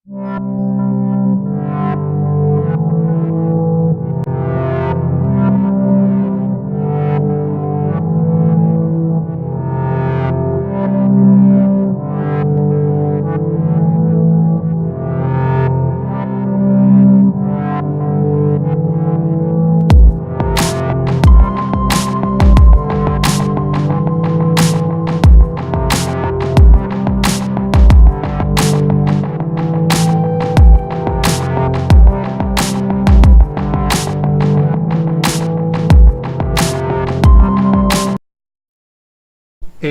And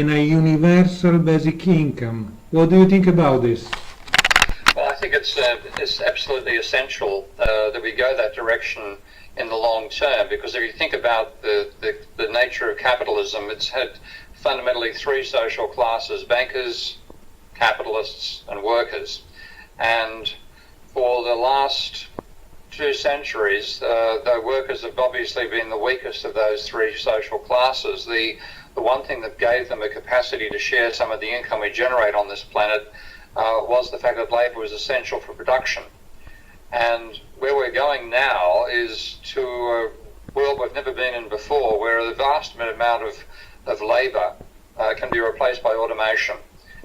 a universal basic income. What do you think about this? Well, I think it's absolutely essential that we go that direction in the long term, because if you think about the nature of capitalism, it's had fundamentally three social classes: bankers, capitalists, and workers. And for the last 2 centuries, the workers have obviously been the weakest of those three social classes. The one thing that gave them a capacity to share some of the income we generate on this planet was the fact that labour was essential for production. And where we're going now is to a world we've never been in before, where the vast amount of labour can be replaced by automation.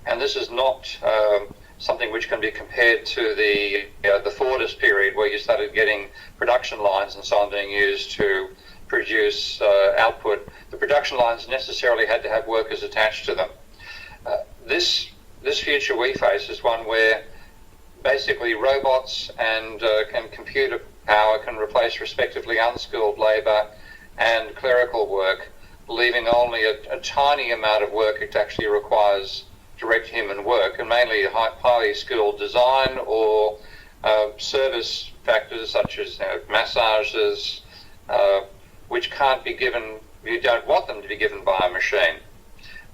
And this is not something which can be compared to the Fordist period, where you started getting production lines and so on being used to produce output. The production lines necessarily had to have workers attached to them. This future we face is one where basically robots and computer power can replace respectively unskilled labour and clerical work, leaving only a tiny amount of work that actually requires direct human work, and mainly highly skilled design or service factors such as massages, which can't be given, you don't want them to be given by a machine.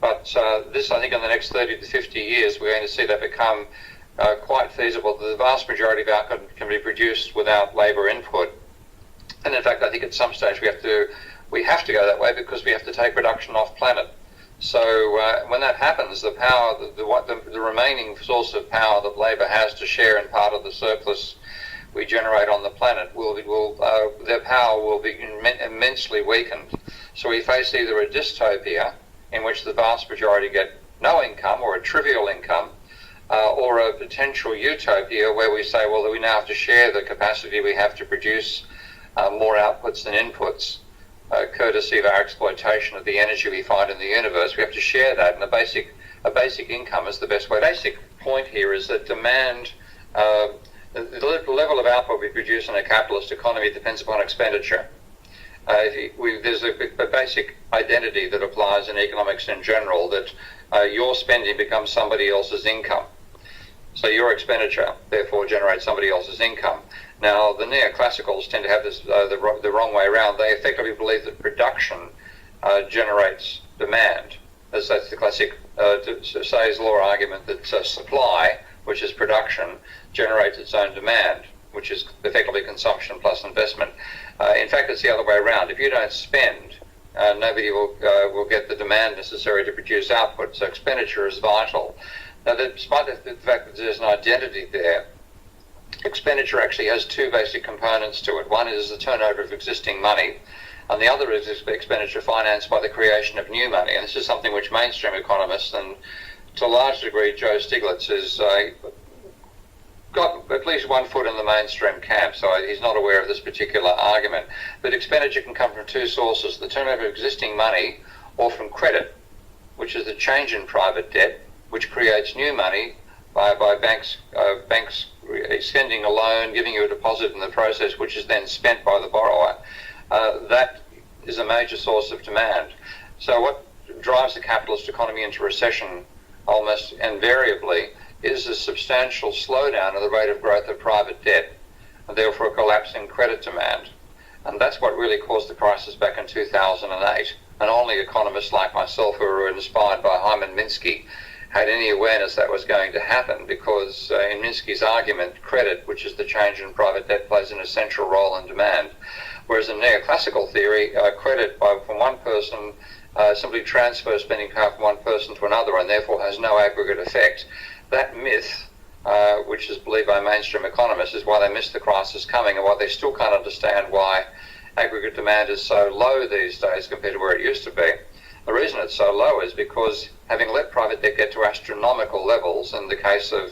But this, I think, in the next 30 to 50 years, we're going to see that become quite feasible. The vast majority of output can be produced without labour input. And in fact, I think at some stage we have to go that way, because we have to take production off planet. So when that happens, the power, the remaining source of power that labour has to share in part of the surplus we generate on the planet, their power will be immensely weakened. So we face either a dystopia in which the vast majority get no income or a trivial income, or a potential utopia where we say, well, we now have to share the capacity we have to produce more outputs than inputs, courtesy of our exploitation of the energy we find in the universe. We have to share that, and a basic income is the best way. The basic point here is that demand, the level of output we produce in a capitalist economy depends upon expenditure. There's a basic identity that applies in economics in general, that your spending becomes somebody else's income. So your expenditure, therefore, generates somebody else's income. Now, the neoclassicals tend to have this the wrong way around. They effectively believe that production generates demand. That's the classic Say's law argument that supply, which is production, generates its own demand, which is effectively consumption plus investment. In fact, it's the other way around. If you don't spend, nobody will get the demand necessary to produce output. So expenditure is vital. Now, despite the fact that there's an identity there, expenditure actually has two basic components to it. One is the turnover of existing money, and the other is expenditure financed by the creation of new money. And this is something which mainstream economists, and to a large degree Joe Stiglitz, has got at least one foot in the mainstream camp, so he's not aware of this particular argument. But expenditure can come from two sources: the turnover of existing money, or from credit, which is the change in private debt, which creates new money by banks extending a loan, giving you a deposit in the process, which is then spent by the borrower. That is a major source of demand. So what drives the capitalist economy into recession almost invariably is a substantial slowdown of the rate of growth of private debt, and therefore a collapse in credit demand. And that's what really caused the crisis back in 2008. And only economists like myself, who were inspired by Hyman Minsky, had any awareness that was going to happen, because in Minsky's argument, credit, which is the change in private debt, plays an essential role in demand. Whereas in neoclassical theory, credit from one person simply transfers spending power from one person to another and therefore has no aggregate effect. That myth which is believed by mainstream economists, is why they missed the crisis coming and why they still can't understand why aggregate demand is so low these days compared to where it used to be. The reason it's so low is because having let private debt get to astronomical levels, in the case of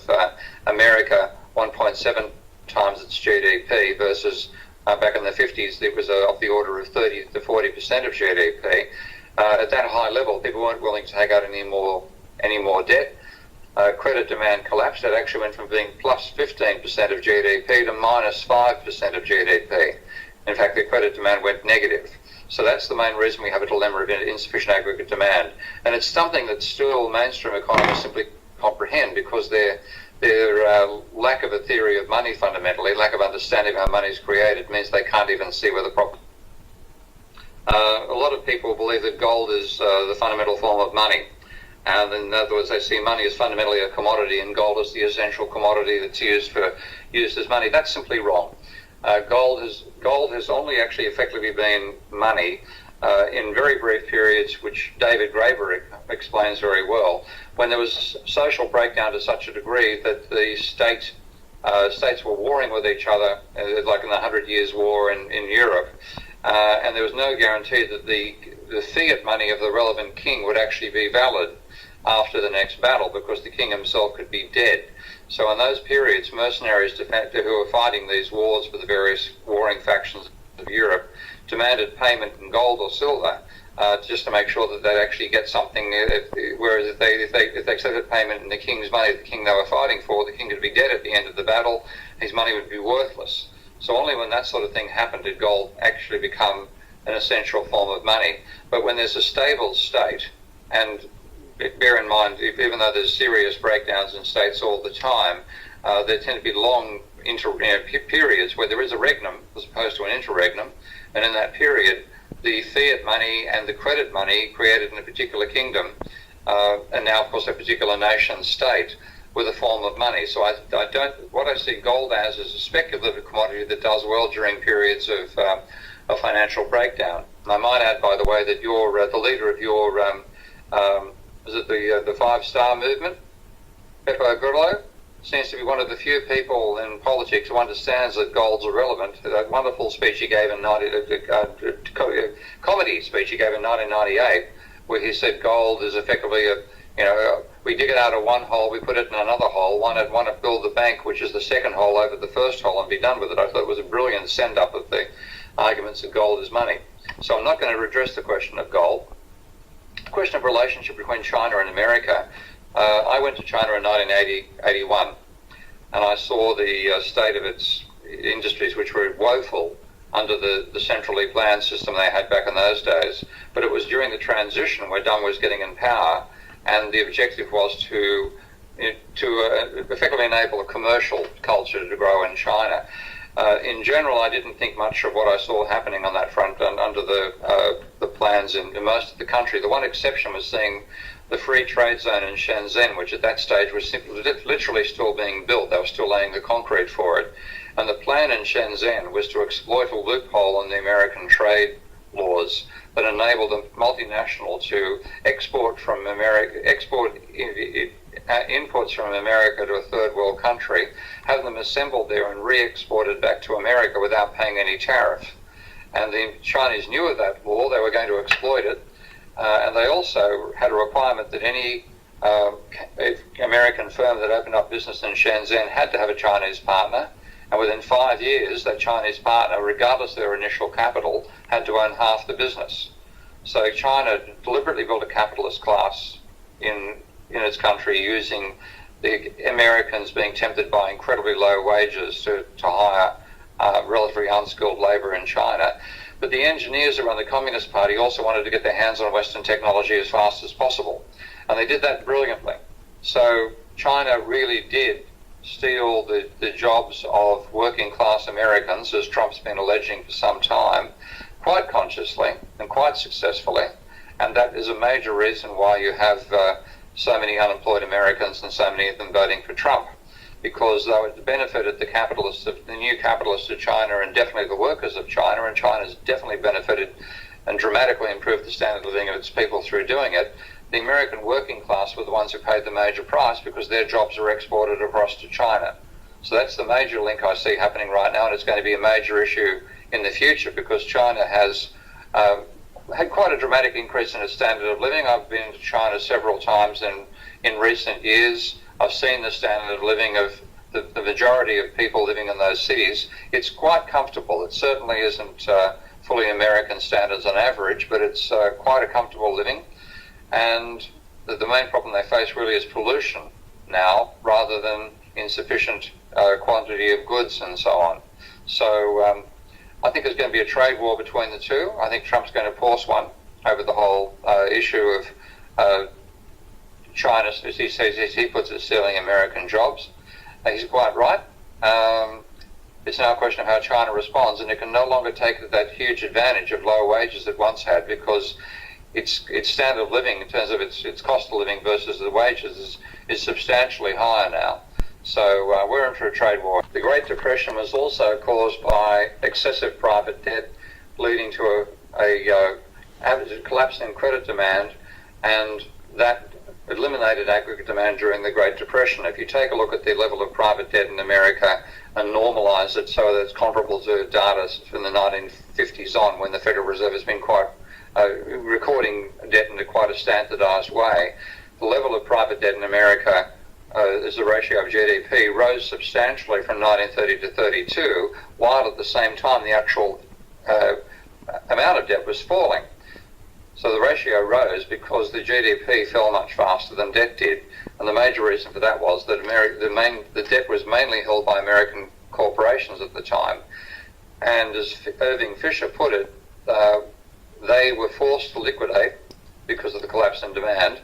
America, 1.7 times its GDP versus back in the 50s, it was of the order of 30 to 40% of GDP. At that high level, people weren't willing to take out any more debt. Credit demand collapsed. It actually went from being plus 15% of GDP to minus 5% of GDP. In fact, the credit demand went negative. So that's the main reason we have a dilemma of insufficient aggregate demand. And it's something that still mainstream economists simply comprehend because their lack of a theory of money fundamentally, lack of understanding of how money is created, means they can't even see where the problem is. A lot of people believe that gold is the fundamental form of money. And in other words, they see money as fundamentally a commodity and gold as the essential commodity that's used as money. That's simply wrong. Gold has only actually effectively been money in very brief periods, which David Graeber explains very well, when there was social breakdown to such a degree that the states were warring with each other, like in the 100 Years' War in Europe, and there was no guarantee that the fiat money of the relevant king would actually be valid after the next battle, because the king himself could be dead. So in those periods, mercenaries who were fighting these wars for the various warring factions of Europe demanded payment in gold or silver just to make sure that they'd actually get something. Whereas if they accepted payment in the king's money, the king they were fighting for, the king could be dead at the end of the battle. His money would be worthless. So only when that sort of thing happened did gold actually become an essential form of money. But when there's a stable state, and bear in mind, even though there's serious breakdowns in states all the time, there tend to be long periods where there is a regnum as opposed to an interregnum, and in that period, the fiat money and the credit money created in a particular kingdom, and now of course a particular nation state, with a form of money. So what I see gold as is a speculative commodity that does well during periods of financial breakdown. And I might add, by the way, that the leader of your is it the Five Star Movement, Pepe Grillo, seems to be one of the few people in politics who understands that gold's irrelevant. That wonderful speech he gave comedy speech he gave in 1998, where he said gold is effectively we dig it out of one hole, we put it in another hole. One to build the bank, which is the second hole over the first hole, and be done with it. I thought it was a brilliant send-up of the arguments that gold is money. So I'm not going to address the question of gold. The question of relationship between China and America. I went to China in 1981, and I saw the state of its industries, which were woeful under the centrally planned system they had back in those days. But it was during the transition where Deng was getting in power, and the objective was to effectively enable a commercial culture to grow in China. In general, I didn't think much of what I saw happening on that front under the plans in most of the country. The one exception was seeing the free trade zone in Shenzhen, which at that stage was literally still being built. They were still laying the concrete for it. And the plan in Shenzhen was to exploit a loophole in the American trade laws that enabled the multinational to export inputs from America to a third world country, have them assembled there and re-exported back to America without paying any tariff. And the Chinese knew of that law. They were going to exploit it. And they also had a requirement that any American firm that opened up business in Shenzhen had to have a Chinese partner. And within 5 years, that Chinese partner, regardless of their initial capital, had to own half the business. So China deliberately built a capitalist class in its country, using the Americans being tempted by incredibly low wages to hire relatively unskilled labor in China. But the engineers around the Communist Party also wanted to get their hands on Western technology as fast as possible. And they did that brilliantly. So China really did steal the jobs of working class Americans, as Trump's been alleging for some time, quite consciously and quite successfully. And that is a major reason why you have so many unemployed Americans and so many of them voting for Trump, because though it benefited the new capitalists of China and definitely the workers of China, and China's definitely benefited and dramatically improved the standard of living of its people through doing it, the American working class were the ones who paid the major price because their jobs are exported across to China. So that's the major link I see happening right now, and it's going to be a major issue in the future because China has had quite a dramatic increase in its standard of living. I've been to China several times in recent years. I've seen the standard of living of the majority of people living in those cities. It's quite comfortable. It certainly isn't fully American standards on average, but it's quite a comfortable living. And the main problem they face really is pollution now, rather than insufficient quantity of goods and so on. So I think there's going to be a trade war between the two. I think Trump's going to force one over the whole issue of China, as he says, as he puts it, stealing American jobs. He's quite right. It's now a question of how China responds, and it can no longer take that huge advantage of lower wages it once had, because its standard of living, in terms of its cost of living versus the wages, is substantially higher now. So we're in for a trade war. The Great Depression was also caused by excessive private debt, leading to a collapse in credit demand, and that eliminated aggregate demand during the Great Depression. If you take a look at the level of private debt in America and normalize it so that it's comparable to data from the 1950s on, when the Federal Reserve has been quite recording debt in quite a standardized way, the level of private debt in America as a ratio of GDP rose substantially from 1930 to 32, while at the same time the actual amount of debt was falling. So the ratio rose because the GDP fell much faster than debt did, and the major reason for that was that the debt was mainly held by American corporations at the time, and as Irving Fisher put it, they were forced to liquidate because of the collapse in demand.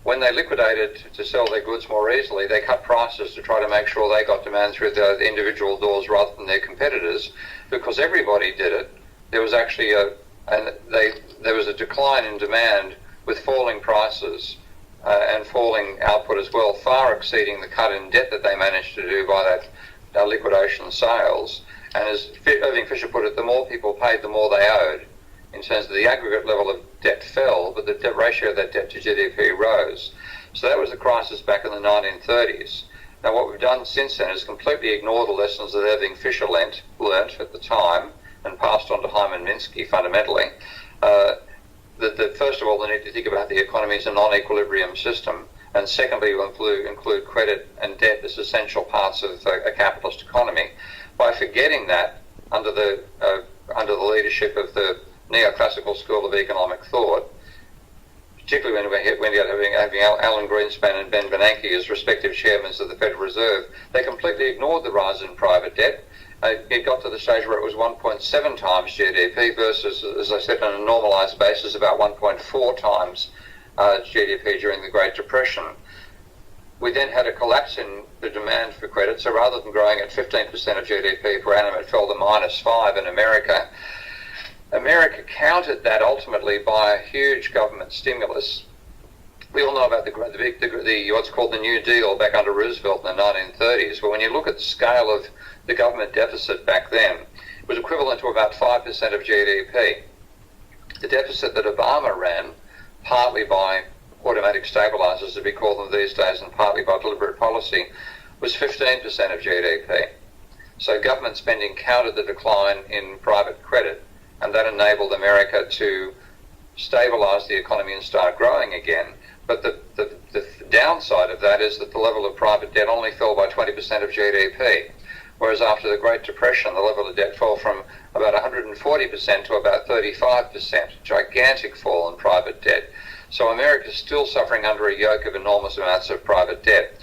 When they liquidated to sell their goods more easily, they cut prices to try to make sure they got demand through the individual doors rather than their competitors. Because everybody did it, there was actually there was a decline in demand with falling prices and falling output as well, far exceeding the cut in debt that they managed to do by that liquidation sales. And as Irving Fisher put it, the more people paid, the more they owed. In terms of the aggregate level of debt fell, but the debt ratio of that debt to GDP rose. So that was the crisis back in the 1930s. Now what we've done since then is completely ignore the lessons that Irving Fisher learnt at the time and passed on to Hyman Minsky fundamentally. That first of all, they need to think about the economy as a non-equilibrium system, and secondly, include credit and debt as essential parts of a capitalist economy. By forgetting that, under the leadership of the neoclassical school of economic thought, particularly when you're having Alan Greenspan and Ben Bernanke as respective chairmen of the Federal Reserve, they completely ignored the rise in private debt. It got to the stage where it was 1.7 times GDP versus, as I said, on a normalised basis, about 1.4 times GDP during the Great Depression. We then had a collapse in the demand for credit, so rather than growing at 15% of GDP per annum, it fell to -5 in America. America countered that ultimately by a huge government stimulus. We all know about the what's called the New Deal back under Roosevelt in the 1930s, but when you look at the scale of the government deficit back then, it was equivalent to about 5% of GDP. The deficit that Obama ran, partly by automatic stabilizers, as we call them these days, and partly by deliberate policy, was 15% of GDP. So government spending countered the decline in private credit, and that enabled America to stabilize the economy and start growing again. But the downside of that is that the level of private debt only fell by 20% of GDP, whereas after the Great Depression, the level of debt fell from about 140% to about 35%, gigantic fall in private debt. So America's still suffering under a yoke of enormous amounts of private debt.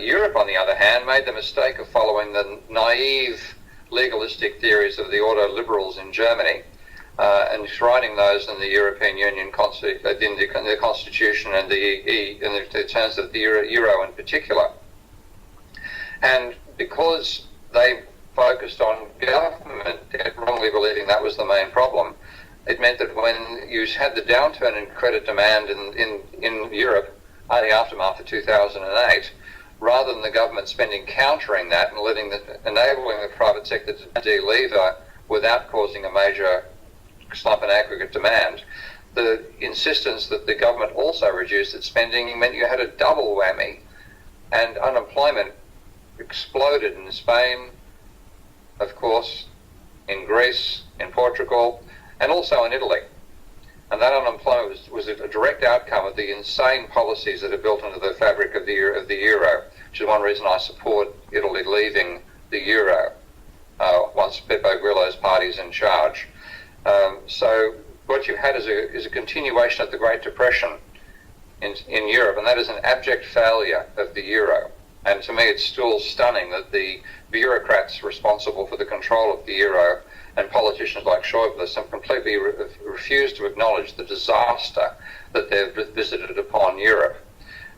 Europe, on the other hand, made the mistake of following the naive legalistic theories of the ordo-liberals in Germany and enshrining those in the European Union in the Constitution and in the terms of the Euro in particular. And because they focused on government debt, wrongly believing that was the main problem, it meant that when you had the downturn in credit demand in Europe, the aftermath of 2008, rather than the government spending countering that and enabling the private sector to de-lever without causing a major slump in aggregate demand, the insistence that the government also reduced its spending meant you had a double whammy, and unemployment exploded in Spain, of course, in Greece, in Portugal, and also in Italy. And that unemployment was a direct outcome of the insane policies that are built into the fabric of the euro, which is one reason I support Italy leaving the euro once Beppe Grillo's party's in charge. So what you've had is a continuation of the Great Depression in Europe, and that is an abject failure of the euro. And to me, it's still stunning that the bureaucrats responsible for the control of the euro and politicians like Schäuble have completely refused to acknowledge the disaster that they've visited upon Europe.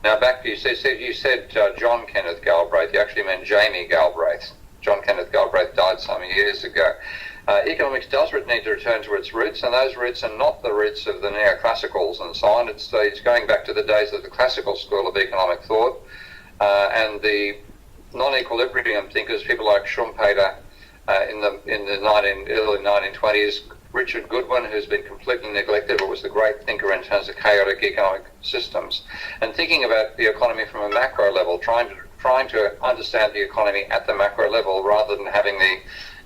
Now, back to you said John Kenneth Galbraith. You actually meant Jamie Galbraith. John Kenneth Galbraith died some years ago. Economics does need to return to its roots, and those roots are not the roots of the neoclassicals and so on. It's going back to the days of the classical school of economic thought, and the non-equilibrium thinkers, people like Schumpeter in the early 1920s, Richard Goodwin, who's been completely neglected, but was the great thinker in terms of chaotic economic systems, and thinking about the economy from a macro level, trying to understand the economy at the macro level rather than having the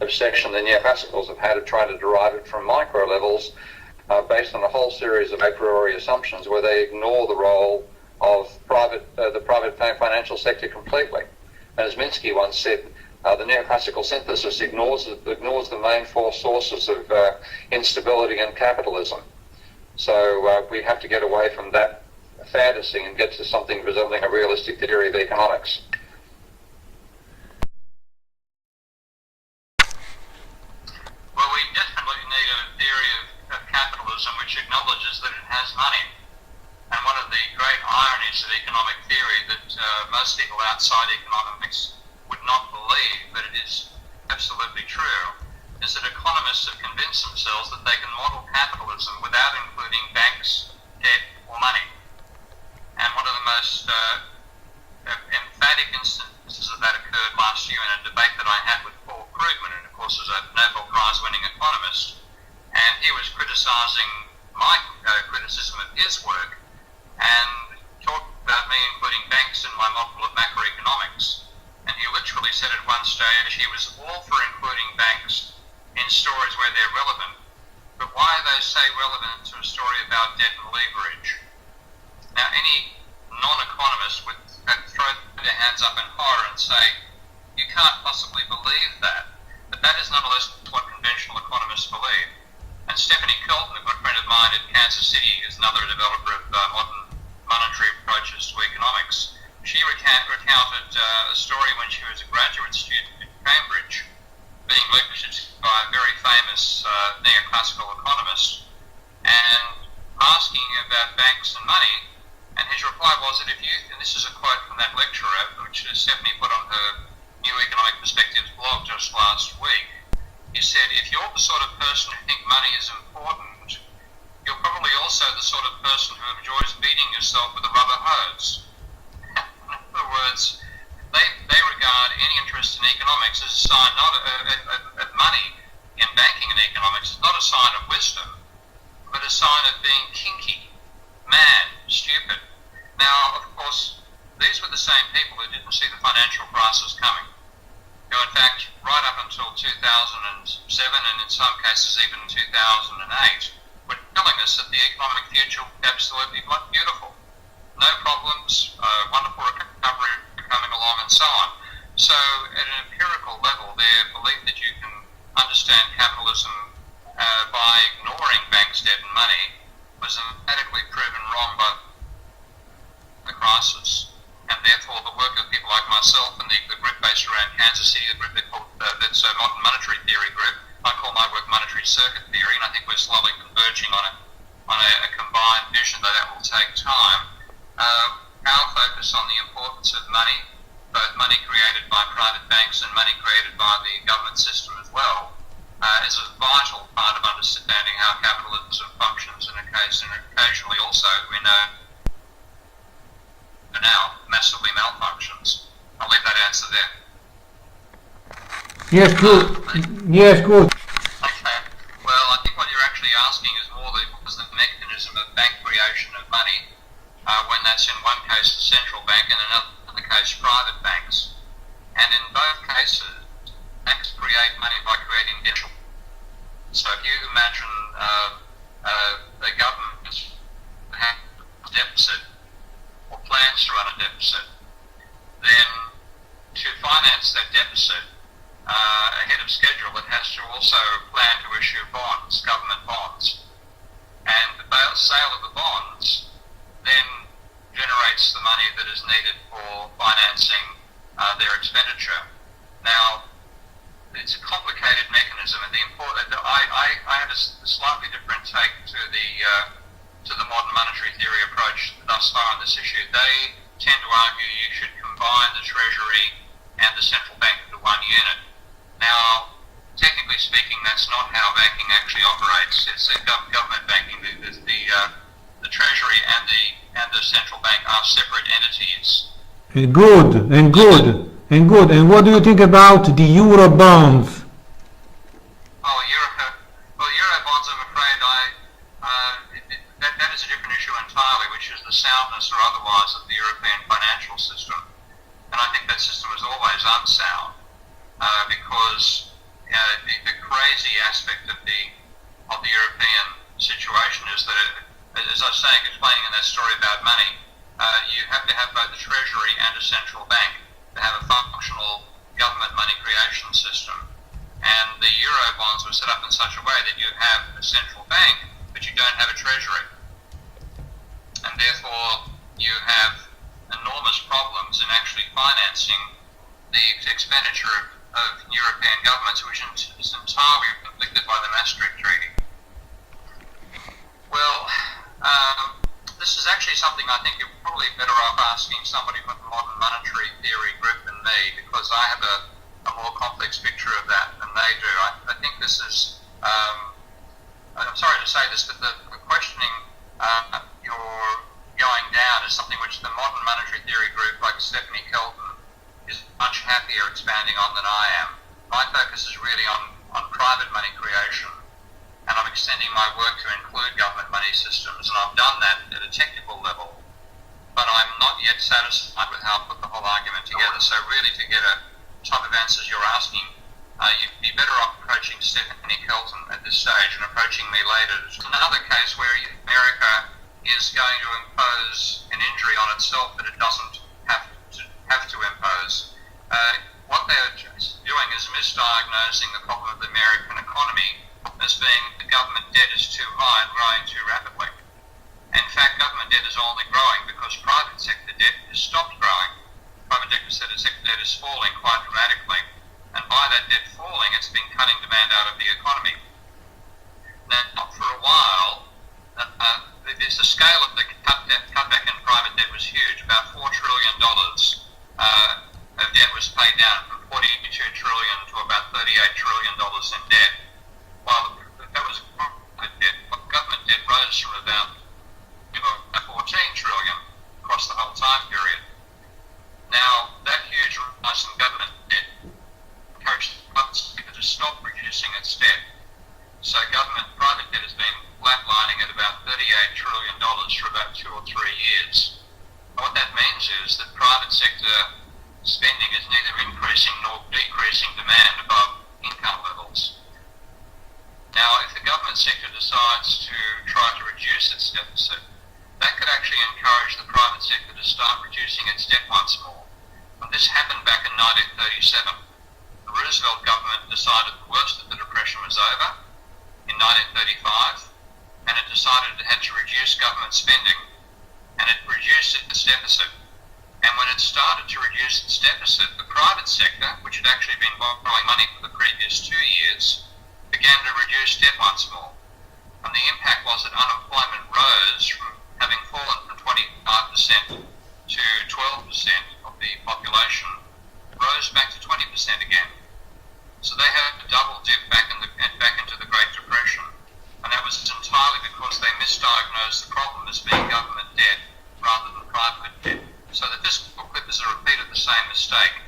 obsession the neoclassicals have had of trying to derive it from micro levels based on a whole series of a priori assumptions where they ignore the role of the private financial sector completely. And as Minsky once said, the neoclassical synthesis ignores the main four sources of instability and capitalism. So we have to get away from that fantasy and get to something resembling a realistic theory of economics. Well, we definitely need a theory of capitalism which acknowledges that it has money. And one of the great ironies of economic theory that most people outside economics would not believe, but it is absolutely true, is that economists have convinced themselves that they can model capitalism without including banks, debt, or money. And one of the most emphatic instances of that occurred last year in a debate that I had with Paul Krugman, and of course is a Nobel Prize-winning economist, and he was criticising my criticism of his work and talked about me including banks in my model of macroeconomics. And he literally said at one stage he was all for including banks in stories where they're relevant, but why are they, say, relevant to a story about debt and leverage? Now, any non-economist would throw their hands up in horror and say, you can't possibly believe that. But that is nonetheless what conventional economists believe. And Stephanie Kelton, a good friend of mine at Kansas City, is another developer of modern monetary approaches to economics. She recounted a story when she was a graduate student at Cambridge, being lectured by a very famous neoclassical economist, and asking about banks and money. And his reply was that and this is a quote from that lecturer, which Stephanie put on her New Economic Perspectives blog just last week, he said, if you're the sort of person who think money is important, you're probably also the sort of person who enjoys beating yourself with a rubber hose. In other words, they regard any interest in economics as a sign not of money in banking and economics, is not a sign of wisdom, but a sign of being kinky, mad, stupid. Now, of course, these were the same people who didn't see the financial crisis coming, who in fact, right up until 2007 and in some cases even 2008, were telling us that the economic future was absolutely beautiful. No problems, wonderful recovery coming along and so on. So at an empirical level, their belief that you can understand capitalism by ignoring banks, debt and money was emphatically proven wrong by the crisis. And therefore the work of people like myself and the group based around Kansas City, the group that's a modern monetary theory group, I call my work monetary circuit theory, and I think we're slowly converging on a combined vision, though that will take time. Our focus on the importance of money, both money created by private banks and money created by the government system as well, is a vital part of understanding how capitalism functions and occasionally also, we know now, massively malfunctions. I'll leave that answer there. Yes, good. Yes, good. Okay. Well, I think what you're actually asking is more what was the mechanism create money by creating debt. So if you imagine a government has a deficit or plans to run a deficit, then to finance that deficit ahead of schedule, it has to also plan to issue bonds, government bonds. And the sale of the bonds then generates the money that is needed for financing their expenditure. Now, it's a complicated mechanism, and I have a slightly different take to the modern monetary theory approach thus far on this issue. They tend to argue you should combine the Treasury and the central bank into one unit. Now, technically speaking, that's not how banking actually operates. It's government banking. The Treasury and the central bank are separate entities. Good. And what do you think about the Euro bonds? Euro bonds, I'm afraid, that is a different issue entirely, which is the soundness or otherwise of the European financial system. And I think that system is always unsound because the crazy aspect of the European situation is that, as I was saying, explaining in that story about money, you have to have both the Treasury and a central bank to have a functional government money creation system. And the Euro bonds were set up in such a way that you have a central bank, but you don't have a Treasury. And therefore, you have enormous problems in actually financing the expenditure of European governments, which is entirely inflicted by the Maastricht Treaty. Well, this is actually something I think you're probably better off asking somebody from the modern monetary theory group than me, because I have a more complex picture of that than they do. I think this is, I'm sorry to say this, but the questioning you're going down is something which the modern monetary theory group, like Stephanie Kelton, is much happier expanding on than I am. My focus is really on private money creation, and I'm extending my work to include government money systems, and I've done that at a technical level, but I'm not yet satisfied with how I put the whole argument together. So really, to get a type of answers you're asking, you'd be better off approaching Stephanie Kelton at this stage and approaching me later. It's another case where America is going to impose an injury on itself that it doesn't have to impose. What they're doing is misdiagnosing the problem of the American economy as being the government debt is too high and growing too rapidly. In fact, government debt is only growing because private sector debt has stopped growing. Private sector debt is falling quite dramatically, and by that debt falling, it's been cutting demand out of the economy. Now, for a while, the scale of the cutback in private debt was huge. About $4 trillion of debt was paid down, from $42 trillion to about $38 trillion in debt. While that was private debt, government debt rose from about 14 trillion across the whole time period. Now, that huge rise in government debt encouraged the private sector to stop reducing its debt. So private debt has been flatlining at about $38 trillion for about 2 or 3 years. And what that means is that private sector spending is neither increasing nor decreasing demand above income levels. Now, if the government sector decides to try to reduce its deficit, that could actually encourage the private sector to start reducing its debt once more. And this happened back in 1937. The Roosevelt government decided the worst of the Depression was over in 1935, and it decided it had to reduce government spending, and it reduced its deficit. And when it started to reduce its deficit, the private sector, which had actually been borrowing money for the previous 2 years, began to reduce debt once more. And the impact was that unemployment rose from having fallen from 25% to 12% of the population, rose back to 20% again. So they had a double dip back into the Great Depression. And that was entirely because they misdiagnosed the problem as being government debt rather than private debt. So the fiscal cliff is a repeat of the same mistake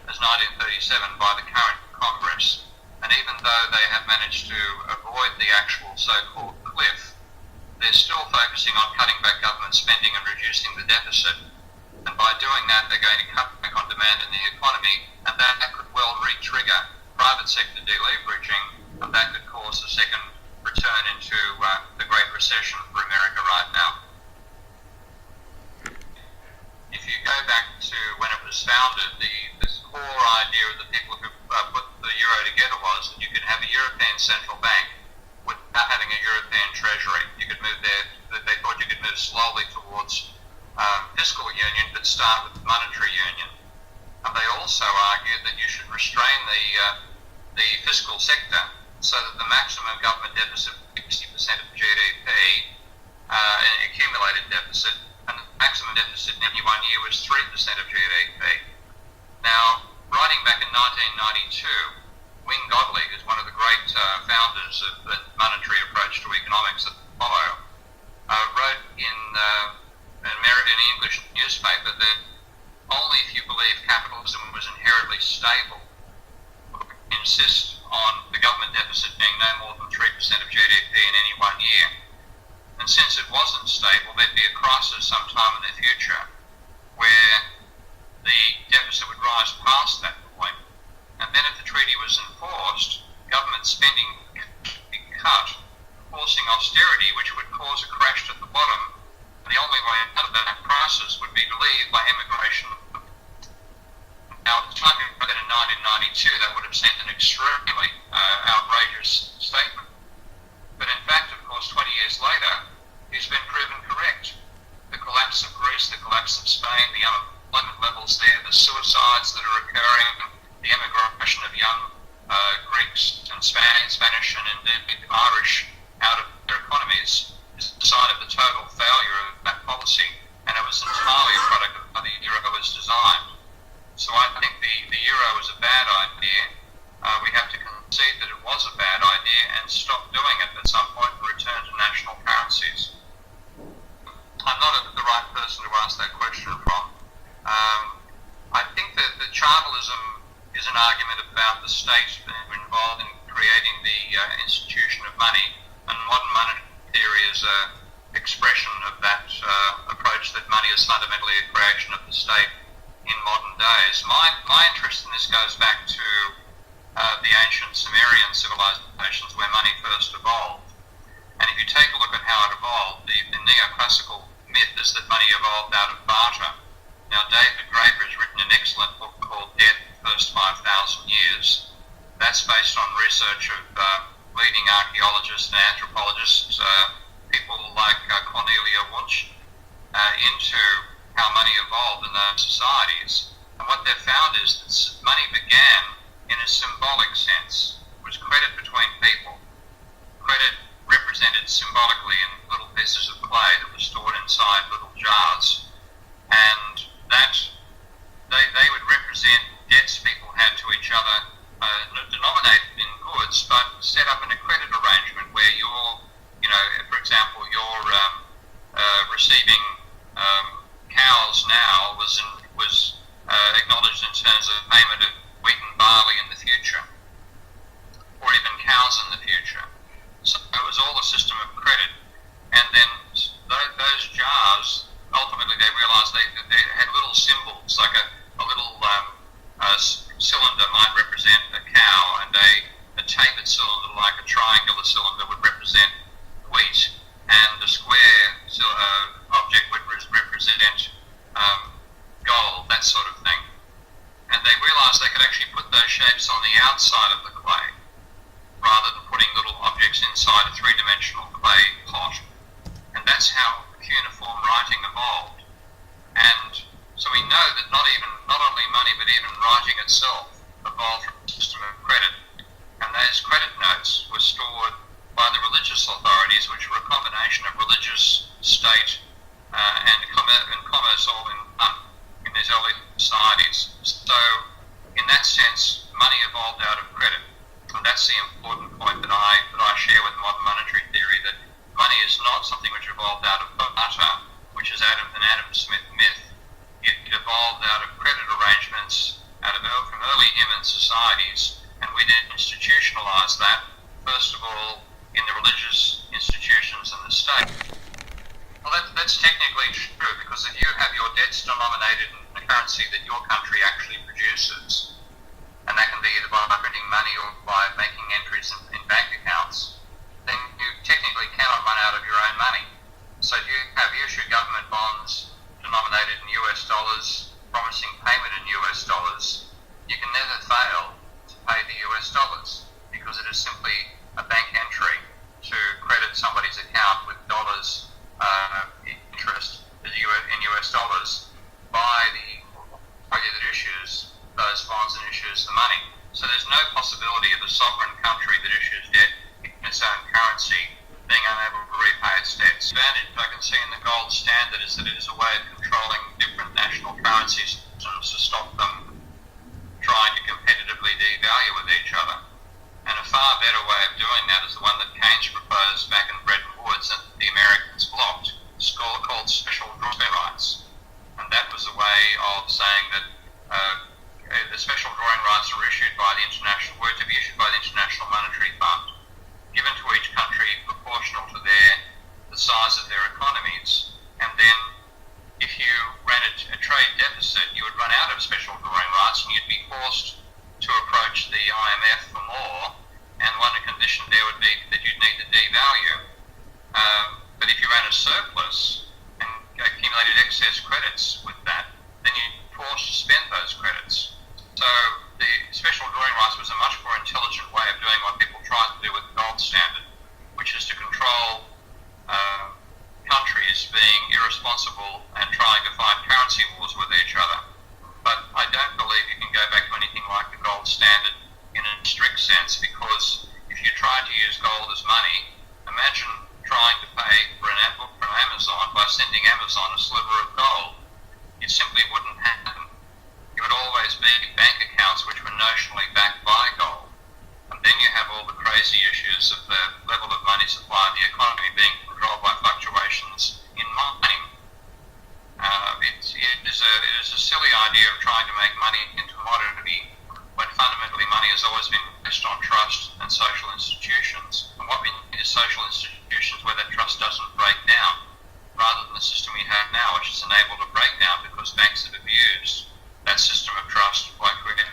as 1937 by the current Congress. And even though they have managed to avoid the actual so-called cliff, they're still focusing on cutting back government spending and reducing the deficit. And by doing that, they're going to cut back on demand in the economy, and that could well re-trigger private sector deleveraging, and that could cause a second return into the Great Recession for America right now. If you go back to when it was founded, the core idea of the people who put the euro together was that you could have a European central bank without having a European treasury. You could move there. They thought you could move slowly towards fiscal union, but start with monetary union. And they also argued that you should restrain the fiscal sector so that the maximum government deficit was 60% of GDP, an accumulated deficit, and the maximum deficit in any 1 year was 3% of GDP. Now, writing back in 1992, Wing Godley, who's one of the great founders of the monetary approach to economics that follow, wrote in an English newspaper that only if you believe capitalism was inherently stable would insist on the government deficit being no more than 3% of GDP in any 1 year. And since it wasn't stable, there'd be a crisis sometime in the future where the deficit would rise past that point. And then if the treaty was enforced, government spending would be cut, forcing austerity, which would cause a crash at the bottom. And the only way out of that crisis would be relieved by immigration. Now, at the time he wrote that in 1992, that would have sent an extremely outrageous statement. But in fact, of course, 20 years later, he's been proven correct. The collapse of Greece, the collapse of Spain, the unemployment levels there, the suicides that are occurring, the emigration of young Greeks and Spanish and indeed Irish out of their economies is a sign of the total failure of that policy, and it was entirely a product of how the euro was designed. So I think the euro was a bad idea. We have to concede that it was a bad idea and stop doing it at some point and return to national currencies. I'm not the right person to ask that question from. I think that the Chartalism is an argument about the state being involved in creating the institution of money, and modern monetary theory is an expression of that approach that money is fundamentally a creation of the state in modern days. My interest in this goes back to the ancient Sumerian civilizations where money first evolved. And if you take a look at how it evolved, the neoclassical myth is that money evolved out of barter. Now, David Graeber has written an excellent book called Debt, the First 5,000 Years. That's based on research of leading archaeologists and anthropologists, people like Cornelia Wunsch, into how money evolved in those societies. And what they've found is that money began in a symbolic sense. It was credit between people. Credit represented symbolically in little pieces of clay that were stored inside little jars. And that they would represent debts people had to each other, denominated in goods, but set up in a credit arrangement where for example, you're receiving cows now was acknowledged in terms of payment of wheat and barley in the future, or even cows in the future. So it was all a system of credit. And then those jars, ultimately they realised they had little symbols, like a little cylinder might represent a cow, and a tapered cylinder, like a triangular cylinder, would represent wheat, and the square object would represent gold, that sort of thing. And they realised they could actually put those shapes on the outside of the clay, rather than putting little objects inside a three-dimensional clay pot. And that's how cuneiform writing evolved. And so we know that not only money, but even writing itself evolved from a system of credit. And those credit notes were stored by the religious authorities, which were a combination of religious, state, and commerce all in one in these early societies. So, in that sense, money evolved out of credit. And that's the important point that I share with modern monetary theory, that money is not something which evolved out of barter, which is an Adam Smith myth. It evolved out of credit arrangements from early human societies, and we then institutionalised that, first of all, in the religious institutions and the state. Well, that's technically true, because if you have your debts denominated in the currency that your country actually produces, and that can be either by printing money or by making entries in bank accounts, then you technically cannot run out of your own money. So if you have issued government bonds denominated in US dollars, promising payment in US dollars, you can never fail to pay the US dollars, because it is simply a bank entry to credit somebody's account with dollars interest in US dollars by the party that issues those bonds and issues the money. So there's no possibility of a sovereign country that issues debt in its own currency being unable to repay its debts. The advantage I can see in the gold standard is that it is a way of controlling different national currency systems to stop them trying to competitively devalue with each other. And a far better way of doing that is the one that Keynes proposed back in Bretton Woods and the Americans blocked. It's called special drawing rights. And that was a way of saying that the special drawing rights were to be issued by the International Monetary Fund, given to each country proportional to the size of their economies. And then if you ran a trade deficit, you would run out of special drawing rights and you'd be forced to approach the IMF for more, and one condition there would be that you'd need to devalue. But if you ran a surplus and accumulated excess credits with that, then you'd be forced to spend those credits. So the special drawing rights was a much more intelligent way of doing what people tried to do with the gold standard, which is to control countries being irresponsible and trying to fight currency wars with each other. But I don't believe you can go back to anything like the gold standard in a strict sense, because if you tried to use gold as money, imagine trying to pay for an book from Amazon by sending Amazon a sliver of gold. It simply wouldn't happen. It would always be bank accounts which were notionally backed by gold. And then you have all the crazy issues of the level of money supply and the economy being controlled by fluctuations in mining. It is a silly idea of trying to make money into commodity when fundamentally money has always been based on trust and social institutions. And what we need is social institutions where that trust doesn't break down, rather than the system we have now, which is enabled to break down because banks have abused that system of trust by creating